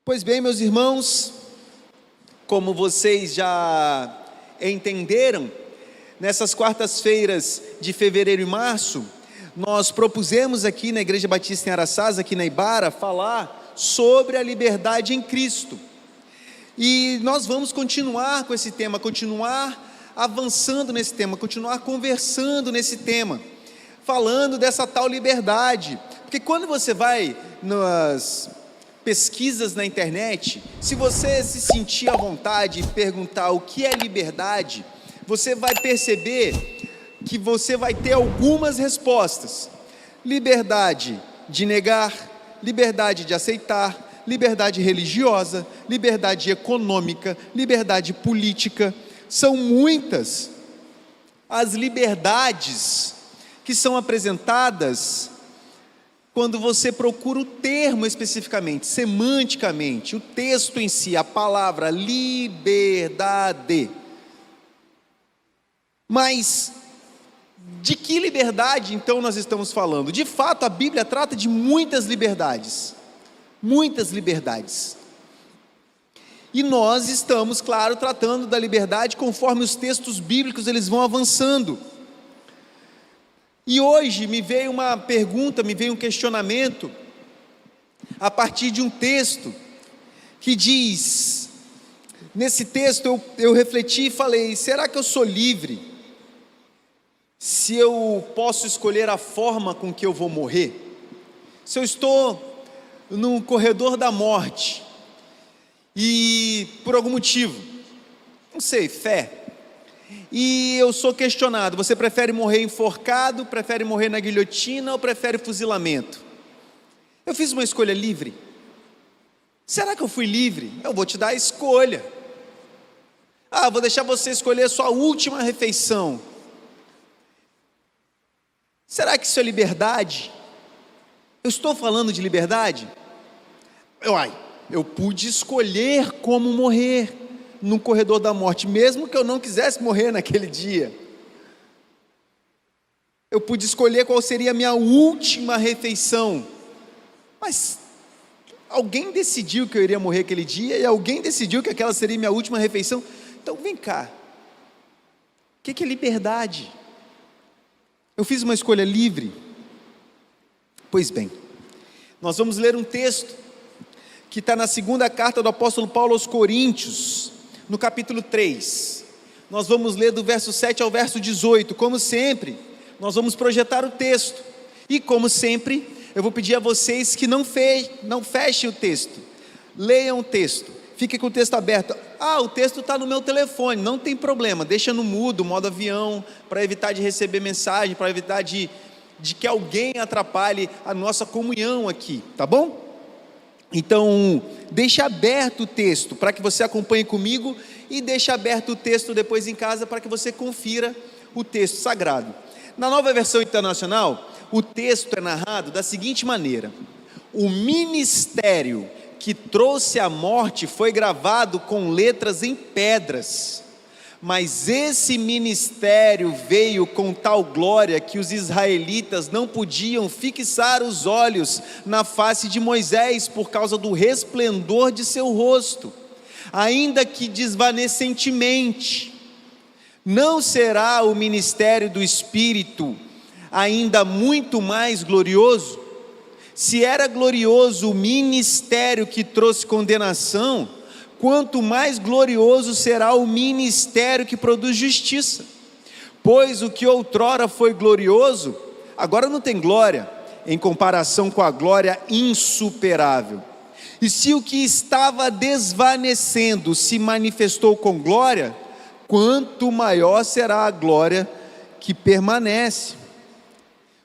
Pois bem, meus irmãos, como vocês já entenderam, nessas quartas-feiras de fevereiro e março, nós propusemos aqui na Igreja Batista em Araçás, aqui na Ibara, falar sobre a liberdade em Cristo. E nós vamos continuar com esse tema, continuar avançando nesse tema, continuar conversando nesse tema, falando dessa tal liberdade. Porque quando você vai nas pesquisas na internet, se você se sentir à vontade e perguntar o que é liberdade, você vai perceber que você vai ter algumas respostas: liberdade de negar, liberdade de aceitar, liberdade religiosa, liberdade econômica, liberdade política. São muitas as liberdades que são apresentadas quando você procura o termo especificamente, semanticamente, o texto em si, a palavra liberdade. Mas de que liberdade então nós estamos falando? De fato, a Bíblia trata de muitas liberdades. Muitas liberdades. E nós estamos, claro, tratando da liberdade conforme os textos bíblicos eles vão avançando. E hoje me veio uma pergunta, me veio um questionamento, a partir de um texto, que diz, nesse texto eu refleti e falei: será que eu sou livre, se eu posso escolher a forma com que eu vou morrer? Se eu estou no corredor da morte, e por algum motivo, não sei, fé, e eu sou questionado: você prefere morrer enforcado, prefere morrer na guilhotina ou prefere fuzilamento? Eu fiz uma escolha livre? Será que eu fui livre? Eu vou te dar a escolha. Vou deixar você escolher a sua última refeição. Será que isso é liberdade? Eu estou falando de liberdade? Eu pude escolher como morrer no corredor da morte, mesmo que eu não quisesse morrer naquele dia. Eu pude escolher qual seria a minha última refeição, mas alguém decidiu que eu iria morrer aquele dia, e alguém decidiu que aquela seria a minha última refeição. Então vem cá, o que é liberdade? Eu fiz uma escolha livre? Pois bem, nós vamos ler um texto que está na segunda carta do apóstolo Paulo aos Coríntios, no capítulo 3, nós vamos ler do verso 7 ao verso 18, como sempre, nós vamos projetar o texto, e como sempre, eu vou pedir a vocês que não fechem o texto, leiam o texto, fiquem com o texto aberto. O texto está no meu telefone, não tem problema, deixa no mudo, modo avião, para evitar de receber mensagem, para evitar de que alguém atrapalhe a nossa comunhão aqui, tá bom? Então, deixe aberto o texto para que você acompanhe comigo, e deixe aberto o texto depois em casa para que você confira o texto sagrado. Na Nova Versão Internacional, o texto é narrado da seguinte maneira: o ministério que trouxe a morte foi gravado com letras em pedras, mas esse ministério veio com tal glória que os israelitas não podiam fixar os olhos na face de Moisés por causa do resplendor de seu rosto, ainda que desvanecentemente. Não será o ministério do Espírito ainda muito mais glorioso? Se era glorioso o ministério que trouxe condenação, quanto mais glorioso será o ministério que produz justiça. Pois o que outrora foi glorioso, agora não tem glória, em comparação com a glória insuperável. E se o que estava desvanecendo se manifestou com glória, quanto maior será a glória que permanece.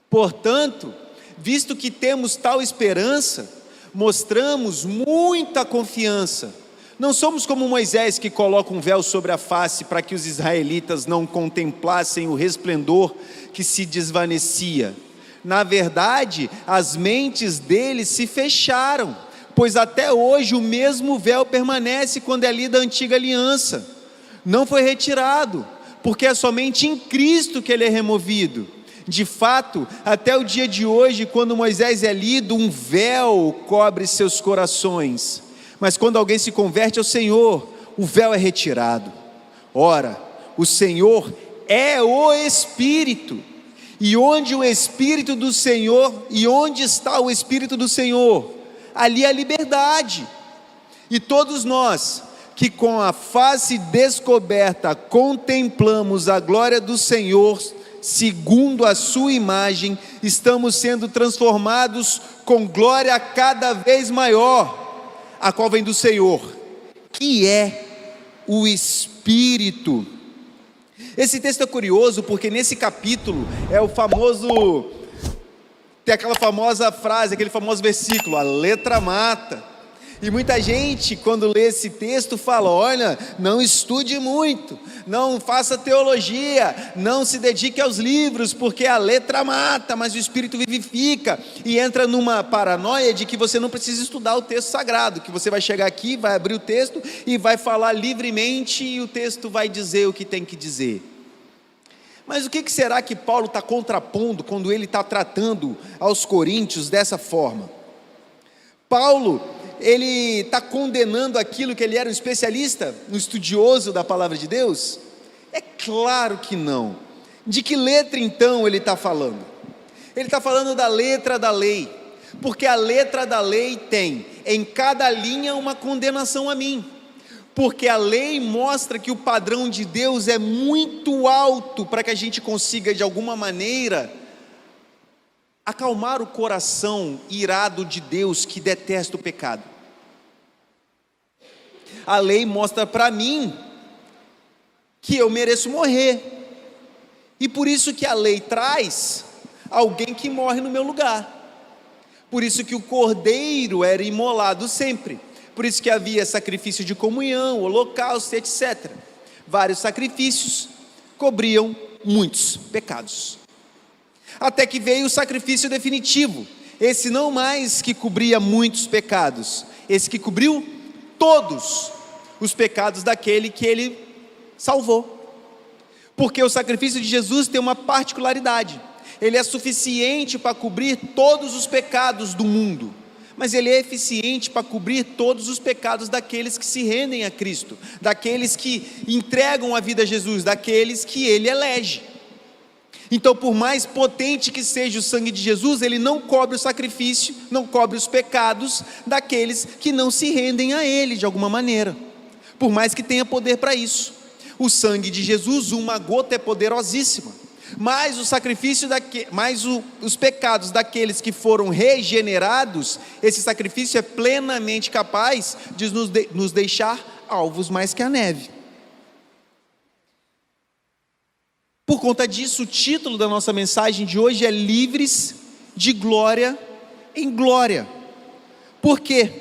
Portanto, visto que temos tal esperança, mostramos muita confiança. Não somos como Moisés, que coloca um véu sobre a face para que os israelitas não contemplassem o resplendor que se desvanecia. Na verdade, as mentes deles se fecharam, pois até hoje o mesmo véu permanece quando é lida a antiga aliança. Não foi retirado, porque é somente em Cristo que ele é removido. De fato, até o dia de hoje, quando Moisés é lido, um véu cobre seus corações. Mas quando alguém se converte ao Senhor, o véu é retirado. Ora, o Senhor é o Espírito, e onde o Espírito do Senhor, e onde está o Espírito do Senhor, ali há liberdade. E todos nós, que com a face descoberta contemplamos a glória do Senhor, segundo a sua imagem, estamos sendo transformados com glória cada vez maior, a qual vem do Senhor, que é o Espírito. Esse texto é curioso porque nesse capítulo é o famoso, tem aquela famosa frase, aquele famoso versículo, a letra mata. E muita gente, quando lê esse texto, fala: olha, não estude muito, não faça teologia, não se dedique aos livros, porque a letra mata, mas o Espírito vivifica. E entra numa paranoia de que você não precisa estudar o texto sagrado, que você vai chegar aqui, vai abrir o texto e vai falar livremente, e o texto vai dizer o que tem que dizer. Mas o que será que Paulo está contrapondo quando ele está tratando aos coríntios dessa forma? Paulo, ele está condenando aquilo que ele era um especialista, um estudioso da palavra de Deus? É claro que não. De que letra então ele está falando? Ele está falando da letra da lei, porque a letra da lei tem em cada linha uma condenação a mim, porque a lei mostra que o padrão de Deus é muito alto para que a gente consiga de alguma maneira acalmar o coração irado de Deus que detesta o pecado. A lei mostra para mim que eu mereço morrer, e por isso que a lei traz alguém que morre no meu lugar. Por isso que o cordeiro era imolado sempre, por isso que havia sacrifício de comunhão, holocausto, etc. Vários sacrifícios cobriam muitos pecados. Até que veio o sacrifício definitivo, esse não mais que cobria muitos pecados, esse que cobriu todos os pecados daquele que ele salvou. Porque o sacrifício de Jesus tem uma particularidade: ele é suficiente para cobrir todos os pecados do mundo, mas ele é eficiente para cobrir todos os pecados daqueles que se rendem a Cristo, daqueles que entregam a vida a Jesus, daqueles que ele elege. Então, por mais potente que seja o sangue de Jesus, ele não cobre o sacrifício, não cobre os pecados daqueles que não se rendem a ele de alguma maneira, por mais que tenha poder para isso. O sangue de Jesus, uma gota é poderosíssima, mas o sacrifício os pecados daqueles que foram regenerados, esse sacrifício é plenamente capaz de nos deixar alvos mais que a neve. Por conta disso, o título da nossa mensagem de hoje é Livres de Glória em Glória. Por quê?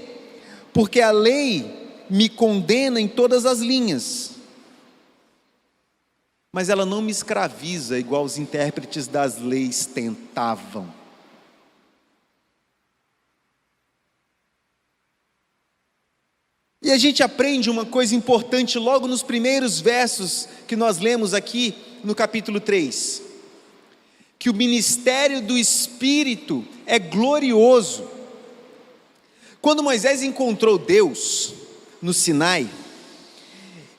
Porque a lei me condena em todas as linhas, mas ela não me escraviza igual os intérpretes das leis tentavam. E a gente aprende uma coisa importante logo nos primeiros versos que nós lemos aqui no capítulo 3, que o ministério do Espírito é glorioso. Quando Moisés encontrou Deus no Sinai,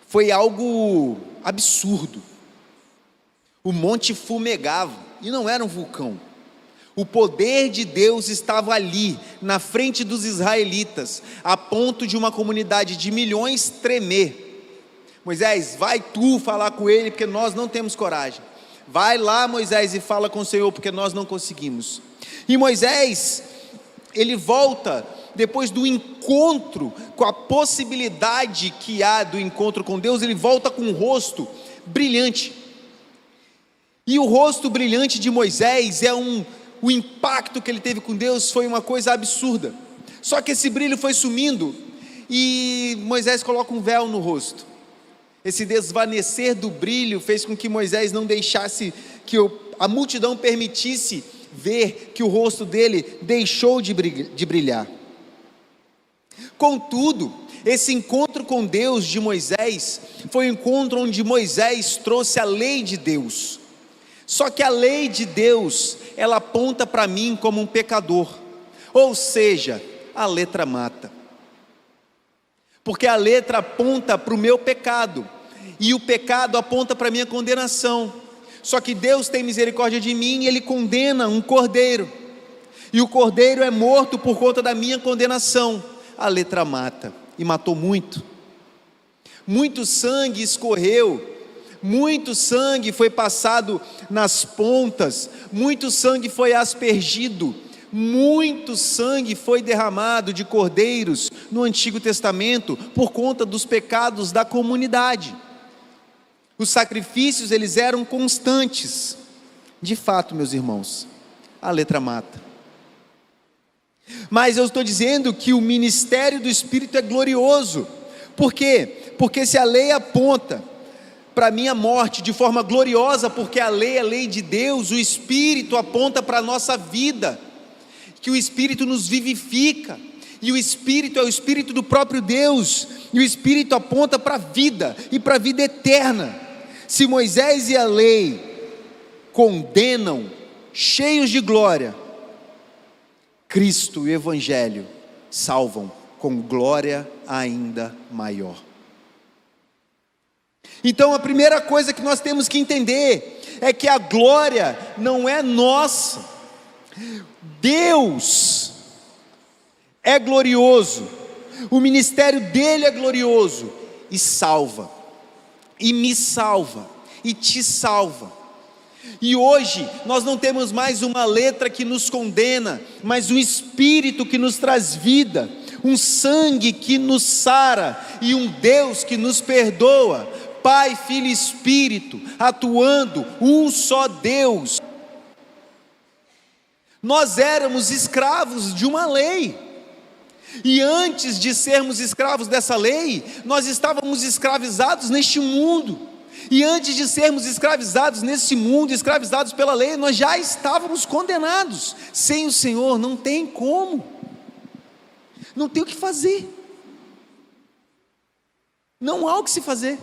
foi algo absurdo. O monte fumegava, e não era um vulcão. O poder de Deus estava ali, na frente dos israelitas, a ponto de uma comunidade de milhões tremer. Moisés, vai tu falar com ele, porque nós não temos coragem. Vai lá, Moisés, e fala com o Senhor, porque nós não conseguimos. E Moisés, ele volta, depois do encontro, com a possibilidade que há do encontro com Deus, ele volta com um rosto brilhante. E o rosto brilhante de Moisés o impacto que ele teve com Deus foi uma coisa absurda. Só que esse brilho foi sumindo, e Moisés coloca um véu no rosto. Esse desvanecer do brilho fez com que Moisés não deixasse que a multidão permitisse ver que o rosto dele deixou de brilhar. Contudo, esse encontro com Deus de Moisés foi um encontro onde Moisés trouxe a lei de Deus. Só que a lei de Deus, ela aponta para mim como um pecador, ou seja, a letra mata. porque a letra aponta para o meu pecado, e o pecado aponta para a minha condenação. Só que Deus tem misericórdia de mim, e Ele condena um cordeiro, e o cordeiro é morto por conta da minha condenação. A letra mata, e matou muito. Muito sangue escorreu, muito sangue foi passado nas pontas, muito sangue foi aspergido, muito sangue foi derramado de cordeiros no Antigo Testamento por conta dos pecados da comunidade. Os sacrifícios, eles eram constantes. De fato, meus irmãos, a letra mata. Mas eu estou dizendo que o ministério do Espírito é glorioso. Por quê? Porque se a lei aponta para a minha morte de forma gloriosa, porque a lei é a lei de Deus, o Espírito aponta para a nossa vida, que o Espírito nos vivifica, e o Espírito é o Espírito do próprio Deus, e o Espírito aponta para a vida, e para a vida eterna. Se Moisés e a lei condenam, cheios de glória, Cristo e o Evangelho salvam com glória ainda maior. Então a primeira coisa que nós temos que entender é que a glória não é nossa. Deus é glorioso, o ministério dele é glorioso, e salva, e me salva, e te salva. E hoje nós não temos mais uma letra que nos condena, mas um Espírito que nos traz vida, um sangue que nos sara, e um Deus que nos perdoa, Pai, Filho e Espírito, atuando, um só Deus. Nós éramos escravos de uma lei, e antes de sermos escravos dessa lei, nós estávamos escravizados neste mundo, e antes de sermos escravizados nesse mundo, escravizados pela lei, nós já estávamos condenados. Sem o Senhor não tem como, não tem o que fazer, não há o que se fazer.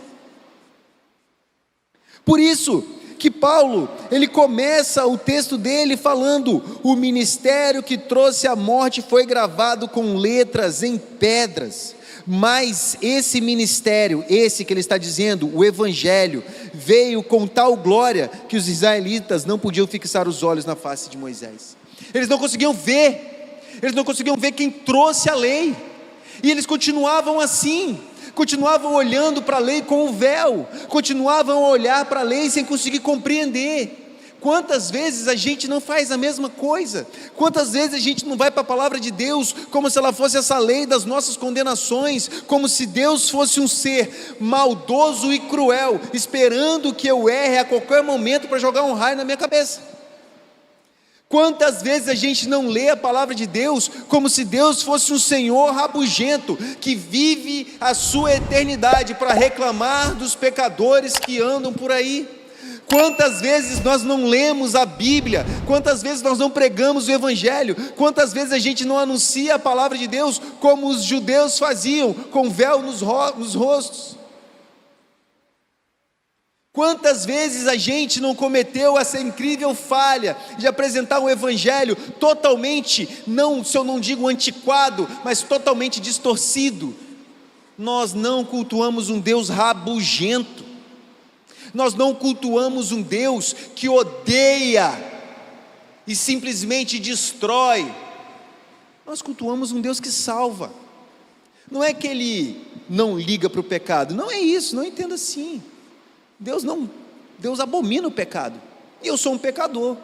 Por isso que Paulo, ele começa o texto dele falando: o ministério que trouxe a morte foi gravado com letras em pedras, mas esse ministério, esse que ele está dizendo, o Evangelho, veio com tal glória que os israelitas não podiam fixar os olhos na face de Moisés. Eles não conseguiam ver quem trouxe a lei, e eles continuavam assim, continuavam olhando para a lei com o véu, continuavam a olhar para a lei sem conseguir compreender. Quantas vezes a gente não faz a mesma coisa? Quantas vezes a gente não vai para a palavra de Deus como se ela fosse essa lei das nossas condenações, como se Deus fosse um ser maldoso e cruel, esperando que eu erre a qualquer momento para jogar um raio na minha cabeça? Quantas vezes a gente não lê a palavra de Deus como se Deus fosse um Senhor rabugento, que vive a sua eternidade para reclamar dos pecadores que andam por aí? Quantas vezes nós não lemos a Bíblia? Quantas vezes nós não pregamos o Evangelho? Quantas vezes a gente não anuncia a palavra de Deus como os judeus faziam, com véu nos rostos? Quantas vezes a gente não cometeu essa incrível falha de apresentar um Evangelho totalmente, não, se eu não digo antiquado, mas totalmente distorcido? Nós não cultuamos um Deus rabugento, nós não cultuamos um Deus que odeia e simplesmente destrói, nós cultuamos um Deus que salva. Não é que Ele não liga para o pecado, não é isso, não entenda assim. Deus abomina o pecado, e eu sou um pecador.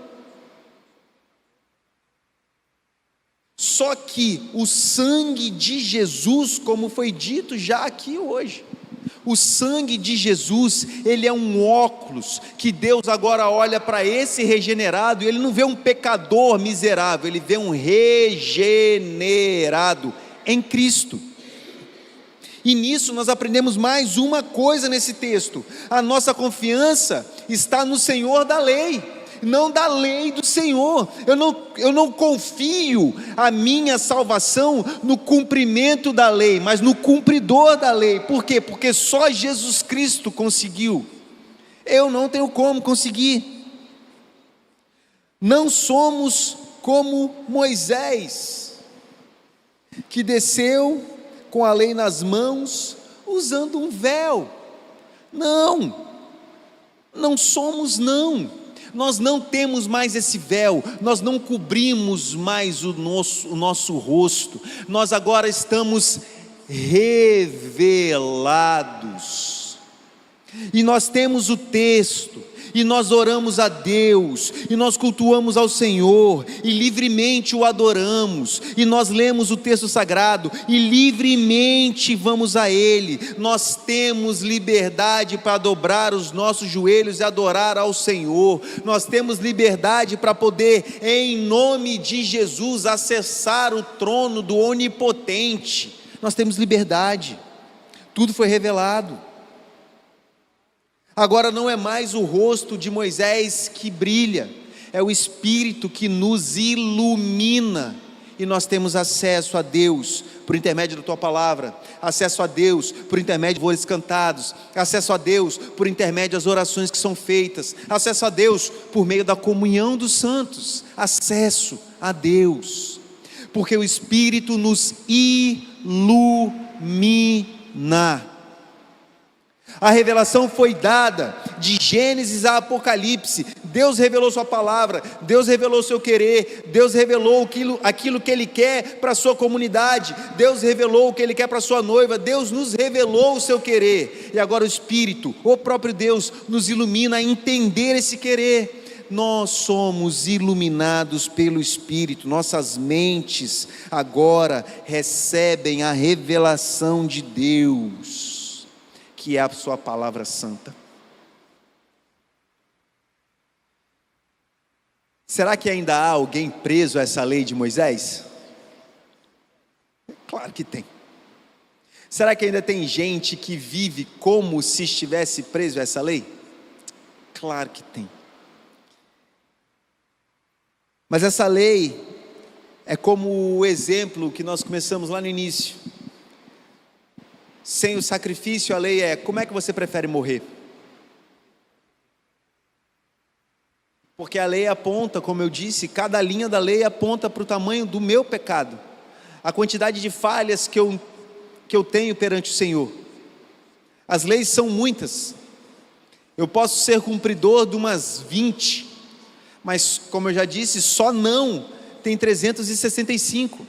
Só que o sangue de Jesus, como foi dito já aqui hoje, o sangue de Jesus, ele é um óculos, que Deus agora olha para esse regenerado, e Ele não vê um pecador miserável, Ele vê um regenerado em Cristo. E nisso nós aprendemos mais uma coisa nesse texto: a nossa confiança está no Senhor da lei, não da lei do Senhor. Eu não confio a minha salvação no cumprimento da lei, mas no cumpridor da lei. Por quê? Porque só Jesus Cristo conseguiu, eu não tenho como conseguir. Não somos como Moisés, que desceu com a lei nas mãos, usando um véu. Não, não somos não. Nós não temos mais esse véu, nós não cobrimos mais o nosso rosto, nós agora estamos revelados. E nós temos o texto, e nós oramos a Deus, e nós cultuamos ao Senhor, e livremente o adoramos, e nós lemos o texto sagrado, e livremente vamos a Ele. Nós temos liberdade para dobrar os nossos joelhos e adorar ao Senhor. Nós temos liberdade para poder, em nome de Jesus, acessar o trono do Onipotente. Nós temos liberdade, tudo foi revelado. Agora não é mais o rosto de Moisés que brilha, é o Espírito que nos ilumina, e nós temos acesso a Deus por intermédio da Tua Palavra, acesso a Deus por intermédio de louvores cantados, acesso a Deus por intermédio das orações que são feitas, acesso a Deus por meio da comunhão dos santos, acesso a Deus, porque o Espírito nos ilumina. A revelação foi dada de Gênesis a Apocalipse. Deus revelou sua palavra, Deus revelou seu querer, Deus revelou aquilo que Ele quer para a sua comunidade, Deus revelou o que Ele quer para a sua noiva, Deus nos revelou o seu querer, e agora o Espírito, o próprio Deus, nos ilumina a entender esse querer. Nós somos iluminados pelo Espírito, nossas mentes agora recebem a revelação de Deus, que é a sua palavra santa. Será que ainda há alguém preso a essa lei de Moisés? Claro que tem. Será que ainda tem gente que vive como se estivesse preso a essa lei? Claro que tem. Mas essa lei é como o exemplo que nós começamos lá no início. Sem o sacrifício, a lei é: como é que você prefere morrer? Porque a lei aponta, como eu disse, cada linha da lei aponta para o tamanho do meu pecado, a quantidade de falhas que eu tenho perante o Senhor. As leis são muitas, eu posso ser cumpridor de umas 20, mas como eu já disse, só não tem 365,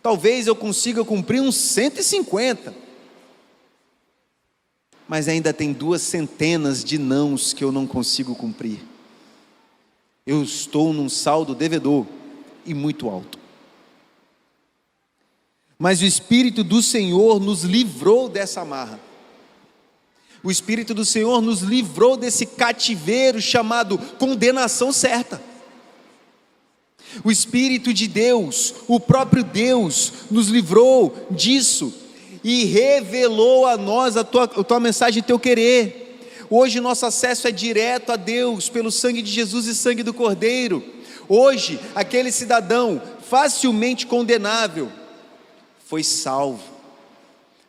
talvez eu consiga cumprir uns 150, mas ainda tem 200 de nãos que eu não consigo cumprir. Eu estou num saldo devedor e muito alto. Mas o Espírito do Senhor nos livrou dessa amarra. O Espírito do Senhor nos livrou desse cativeiro chamado condenação certa. O Espírito de Deus, o próprio Deus, nos livrou disso e revelou a nós a tua mensagem, teu querer. Hoje nosso acesso é direto a Deus, pelo sangue de Jesus e sangue do Cordeiro. Hoje, aquele cidadão facilmente condenável foi salvo,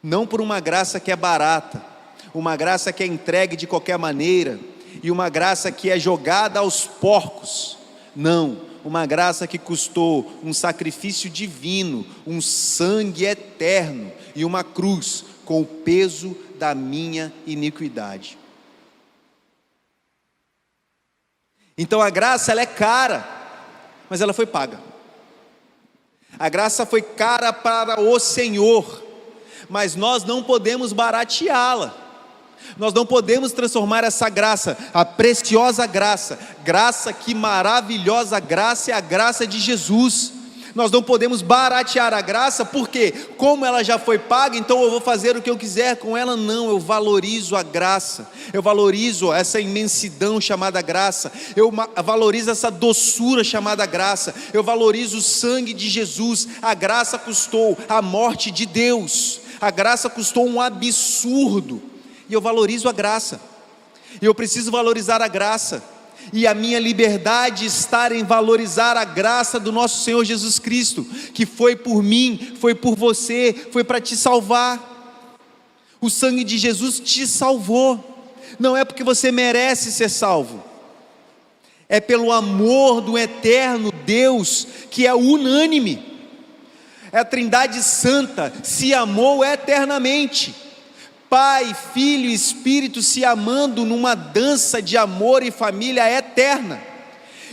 não por uma graça que é barata, uma graça que é entregue de qualquer maneira, e uma graça que é jogada aos porcos. Não, uma graça que custou um sacrifício divino, um sangue eterno e uma cruz com o peso da minha iniquidade. Então a graça, ela é cara, mas ela foi paga. A graça foi cara para o Senhor, mas nós não podemos barateá-la. Nós não podemos transformar essa graça, a preciosa graça, que maravilhosa graça é a graça de Jesus. Nós não podemos baratear a graça, porque como ela já foi paga, então eu vou fazer o que eu quiser com ela. Não, eu valorizo a graça, eu valorizo essa imensidão chamada graça, eu valorizo essa doçura chamada graça, eu valorizo o sangue de Jesus. A graça custou a morte de Deus, a graça custou um absurdo, e eu valorizo a graça, e eu preciso valorizar a graça, e a minha liberdade está em valorizar a graça do nosso Senhor Jesus Cristo, que foi por mim, foi por você, foi para te salvar. O sangue de Jesus te salvou, não é porque você merece ser salvo, é pelo amor do eterno Deus, que é unânime, A Trindade Santa se amou eternamente. Pai, Filho e Espírito se amando numa dança de amor e família eterna.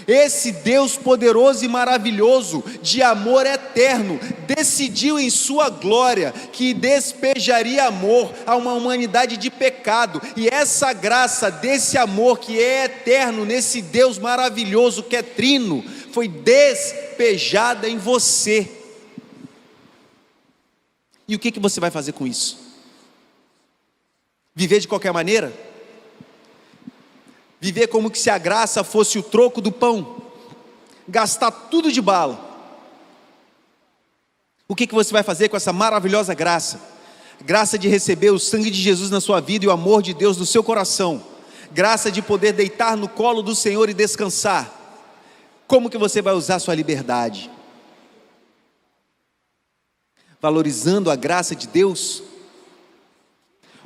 Esse Deus poderoso e maravilhoso, de amor eterno, decidiu em sua glória que despejaria amor a uma humanidade de pecado, e essa graça desse amor que é eterno, nesse Deus maravilhoso que é trino, foi despejada em você. E o que você vai fazer com isso? Viver de qualquer maneira? Viver como que se a graça fosse o troco do pão, gastar tudo de bala. O que você vai fazer com essa maravilhosa graça? Graça de receber o sangue de Jesus na sua vida e o amor de Deus no seu coração, graça de poder deitar no colo do Senhor e descansar. Como que você vai usar a sua liberdade? Valorizando a graça de Deus?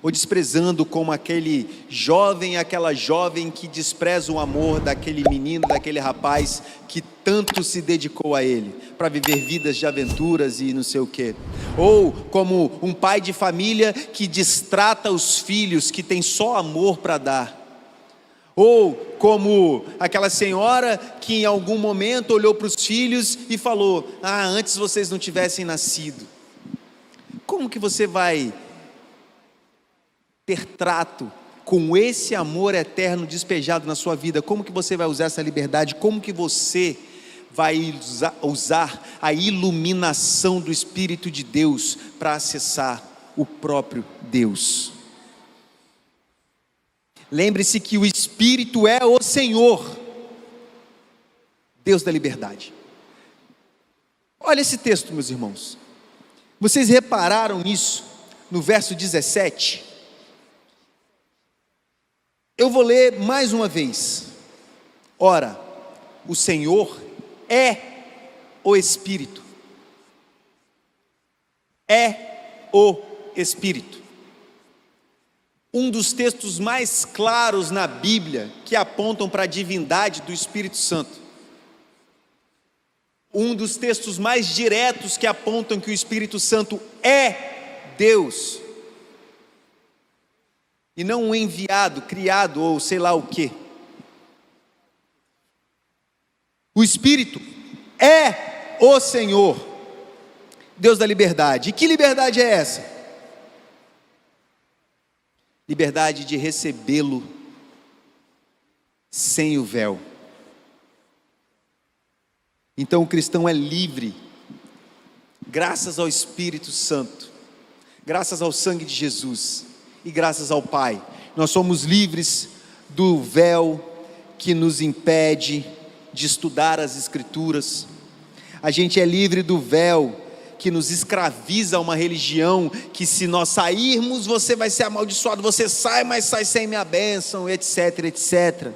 Ou desprezando como aquele jovem, aquela jovem que despreza o amor daquele menino, daquele rapaz que tanto se dedicou a ele, para viver vidas de aventuras e não sei o quê. Ou como um pai de família que destrata os filhos, que tem só amor para dar. Ou como aquela senhora que em algum momento olhou para os filhos e falou: antes vocês não tivessem nascido. Como que você vai ter trato com esse amor eterno despejado na sua vida? Como que você vai usar essa liberdade? Como que você vai usar a iluminação do Espírito de Deus para acessar o próprio Deus? Lembre-se que o Espírito é o Senhor, Deus da liberdade. Olha esse texto, meus irmãos. Vocês repararam nisso no verso 17? Eu vou ler mais uma vez. Ora, o Senhor é o Espírito. É o Espírito. Um dos textos mais claros na Bíblia que apontam para a divindade do Espírito Santo. Um dos textos mais diretos que apontam que o Espírito Santo é Deus. E não um enviado, criado ou sei lá o quê. O Espírito é o Senhor, Deus da liberdade. E que liberdade é essa? Liberdade de recebê-lo sem o véu. Então o cristão é livre, graças ao Espírito Santo, graças ao sangue de Jesus e graças ao Pai. Nós somos livres do véu que nos impede de estudar as Escrituras. A gente é livre do véu que nos escraviza a uma religião que, se nós sairmos, você vai ser amaldiçoado. Você sai, mas sai sem minha bênção, etc, etc.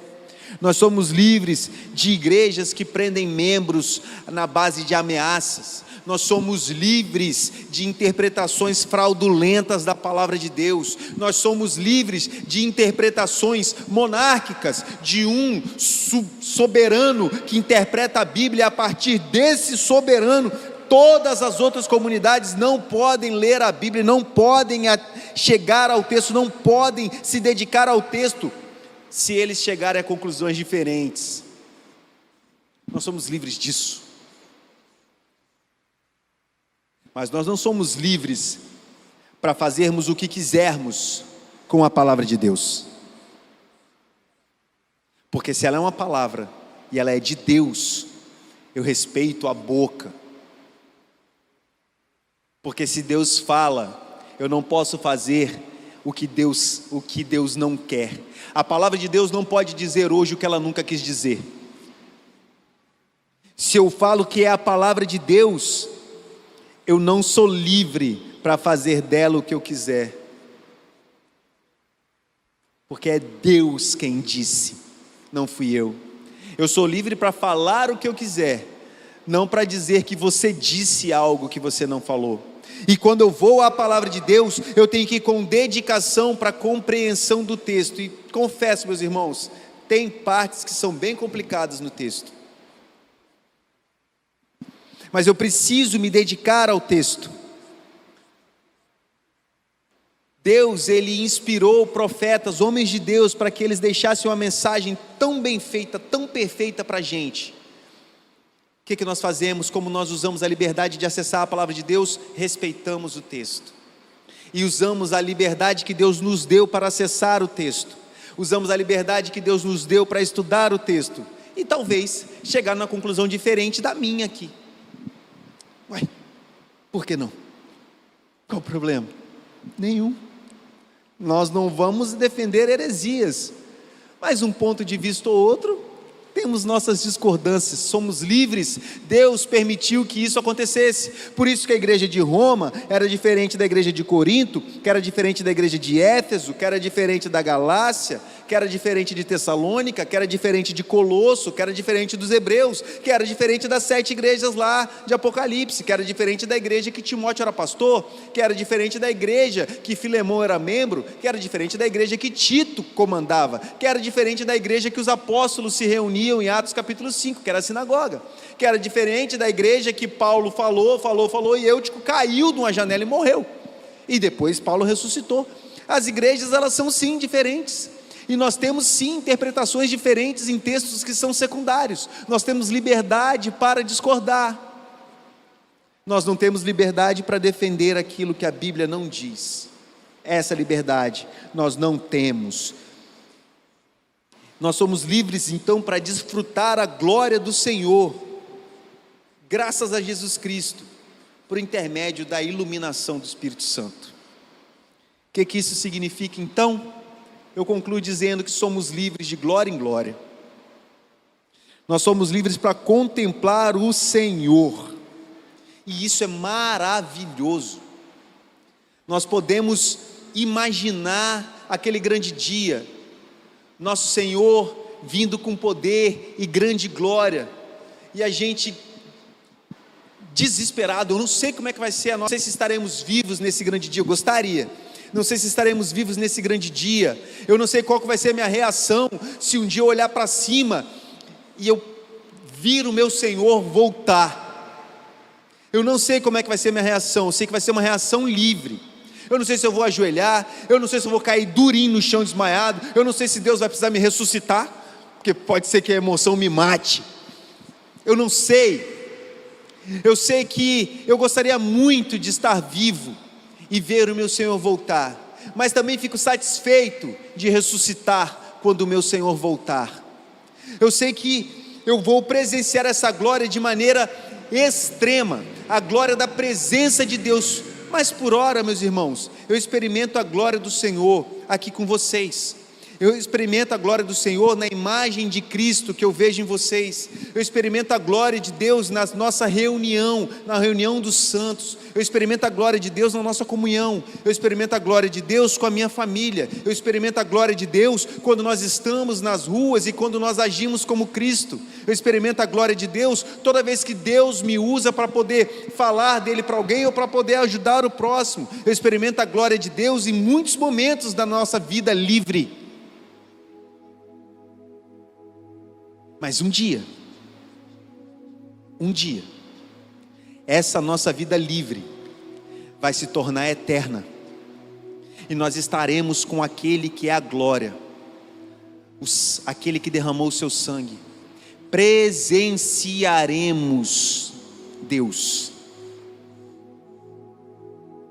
Nós somos livres de igrejas que prendem membros na base de ameaças. Nós somos livres de interpretações fraudulentas da palavra de Deus. Nós somos livres de interpretações monárquicas, de um soberano que interpreta a Bíblia. A partir desse soberano, todas as outras comunidades não podem ler a Bíblia, não podem chegar ao texto, não podem se dedicar ao texto, se eles chegarem a conclusões diferentes. Nós somos livres disso. Mas nós não somos livres para fazermos o que quisermos com a palavra de Deus. Porque se ela é uma palavra e ela é de Deus, eu respeito a boca. Porque se Deus fala, eu não posso fazer o que Deus não quer. A palavra de Deus não pode dizer hoje o que ela nunca quis dizer. Se eu falo que é a palavra de Deus, eu não sou livre para fazer dela o que eu quiser. Porque é Deus quem disse, não fui eu. Eu sou livre para falar o que eu quiser, não para dizer que você disse algo que você não falou. E quando eu vou à palavra de Deus, eu tenho que ir com dedicação para a compreensão do texto. E confesso, meus irmãos, tem partes que são bem complicadas no texto. mas eu preciso me dedicar ao texto. Deus, Ele inspirou profetas, homens de Deus, para que eles deixassem uma mensagem tão bem feita, tão perfeita para a gente. O que nós fazemos? Como nós usamos a liberdade de acessar a palavra de Deus? Respeitamos o texto. E usamos a liberdade que Deus nos deu para acessar o texto. Usamos a liberdade que Deus nos deu para estudar o texto. E talvez chegar numa conclusão diferente da minha aqui. Ué, por que não? Qual o problema? Nenhum. Nós não vamos defender heresias, mas um ponto de vista ou outro, temos nossas discordâncias, somos livres. Deus permitiu que isso acontecesse. Por isso que a igreja de Roma era diferente da igreja de Corinto, que era diferente da igreja de Éfeso, que era diferente da Galácia, que era diferente de Tessalônica, que era diferente de Colosso, que era diferente dos Hebreus, que era diferente das 7 igrejas lá de Apocalipse, que era diferente da igreja que Timóteo era pastor, que era diferente da igreja que Filemão era membro, que era diferente da igreja que Tito comandava, que era diferente da igreja que os apóstolos se reuniam em Atos capítulo 5, que era a sinagoga, que era diferente da igreja que Paulo falou e Eutico caiu de uma janela e morreu, e depois Paulo ressuscitou. As igrejas, elas são sim diferentes, e nós temos sim interpretações diferentes em textos que são secundários. Nós temos liberdade para discordar, nós não temos liberdade para defender aquilo que a Bíblia não diz. Essa liberdade nós não temos. Nós somos livres então para desfrutar a glória do Senhor, graças a Jesus Cristo, por intermédio da iluminação do Espírito Santo. O que isso significa então? Eu concluo dizendo que somos livres de glória em glória. Nós somos livres para contemplar o Senhor, e isso é maravilhoso. Nós podemos imaginar aquele grande dia, nosso Senhor vindo com poder e grande glória, e a gente desesperado. Eu não sei como é que vai ser não sei se estaremos vivos nesse grande dia. Eu gostaria, não sei se estaremos vivos nesse grande dia. Eu não sei qual que vai ser a minha reação se um dia eu olhar para cima e eu vir o meu Senhor voltar. Eu não sei como é que vai ser a minha reação. Eu sei que vai ser uma reação livre. Eu não sei se eu vou ajoelhar, eu não sei se eu vou cair durinho no chão desmaiado, eu não sei se Deus vai precisar me ressuscitar, porque pode ser que a emoção me mate. Eu não sei. Eu sei que eu gostaria muito de estar vivo e ver o meu Senhor voltar, mas também fico satisfeito de ressuscitar quando o meu Senhor voltar. Eu sei que eu vou presenciar essa glória de maneira extrema, a glória da presença de Deus. Mas por ora, meus irmãos, eu experimento a glória do Senhor aqui com vocês. Eu experimento a glória do Senhor na imagem de Cristo que eu vejo em vocês. Eu experimento a glória de Deus na nossa reunião, na reunião dos santos. Eu experimento a glória de Deus na nossa comunhão. Eu experimento a glória de Deus com a minha família. Eu experimento a glória de Deus quando nós estamos nas ruas e quando nós agimos como Cristo. Eu experimento a glória de Deus toda vez que Deus me usa para poder falar dele para alguém ou para poder ajudar o próximo. Eu experimento a glória de Deus em muitos momentos da nossa vida livre. Mas um dia, essa nossa vida livre vai se tornar eterna, e nós estaremos com aquele que é a glória, aquele que derramou o seu sangue. Presenciaremos Deus,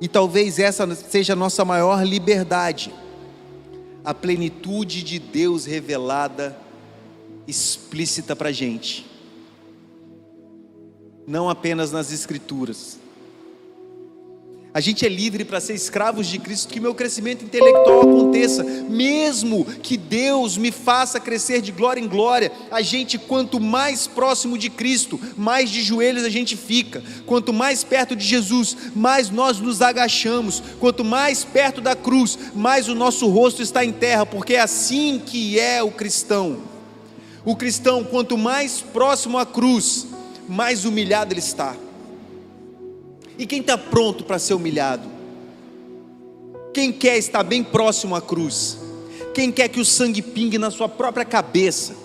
e talvez essa seja a nossa maior liberdade, a plenitude de Deus revelada, explícita para a gente, não apenas nas Escrituras. A gente é livre para ser escravos de Cristo, que meu crescimento intelectual aconteça, mesmo que Deus me faça crescer de glória em glória. A gente, quanto mais próximo de Cristo, mais de joelhos a gente fica. Quanto mais perto de Jesus, mais nós nos agachamos. Quanto mais perto da cruz, mais o nosso rosto está em terra, porque é assim que é o cristão. O cristão, quanto mais próximo à cruz, mais humilhado ele está. E quem está pronto para ser humilhado? Quem quer estar bem próximo à cruz? Quem quer que o sangue pingue na sua própria cabeça?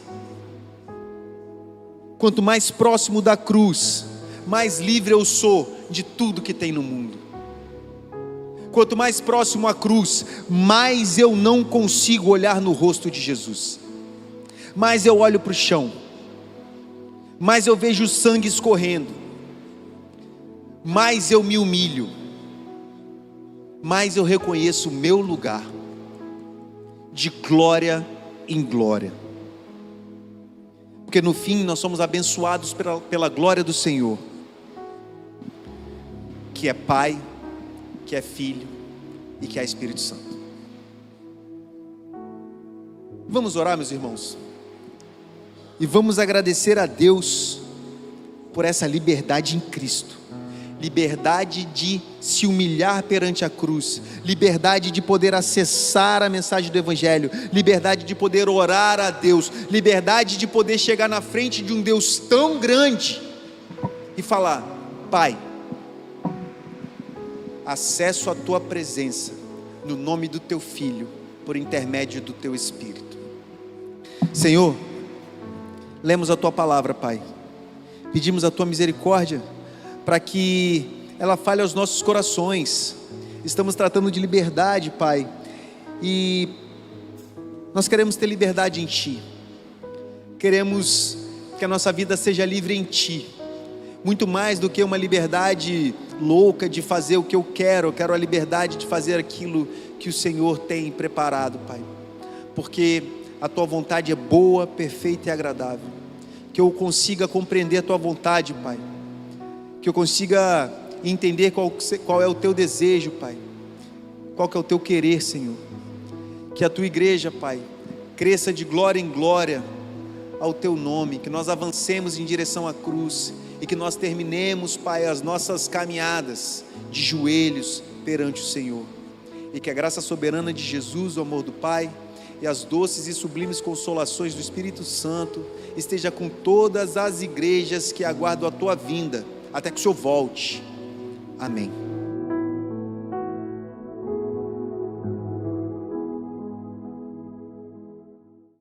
Quanto mais próximo da cruz, mais livre eu sou de tudo que tem no mundo. Quanto mais próximo à cruz, mais eu não consigo olhar no rosto de Jesus, mais eu olho para o chão, mais eu vejo o sangue escorrendo, mais eu me humilho, mais eu reconheço o meu lugar, de glória em glória, porque no fim nós somos abençoados pela glória do Senhor, que é Pai, que é Filho e que é Espírito Santo. Vamos orar, meus irmãos, e vamos agradecer a Deus por essa liberdade em Cristo, liberdade de se humilhar perante a cruz, liberdade de poder acessar a mensagem do Evangelho, liberdade de poder orar a Deus, liberdade de poder chegar na frente de um Deus tão grande e falar: Pai, acesso à tua presença, no nome do teu Filho, por intermédio do teu Espírito. Senhor, lemos a tua palavra, Pai, pedimos a tua misericórdia, para que ela fale aos nossos corações. Estamos tratando de liberdade, Pai, e nós queremos ter liberdade em Ti, queremos que a nossa vida seja livre em Ti, muito mais do que uma liberdade louca de fazer o que eu quero a liberdade de fazer aquilo que o Senhor tem preparado, Pai, porque a Tua vontade é boa, perfeita e agradável, que eu consiga compreender a Tua vontade, Pai, que eu consiga entender qual é o Teu desejo, Pai, qual que é o Teu querer, Senhor, que a Tua igreja, Pai, cresça de glória em glória ao Teu nome, que nós avancemos em direção à cruz, e que nós terminemos, Pai, as nossas caminhadas de joelhos perante o Senhor, e que a graça soberana de Jesus, o amor do Pai, e as doces e sublimes consolações do Espírito Santo, esteja com todas as igrejas que aguardam a Tua vinda, até que o Senhor volte. Amém.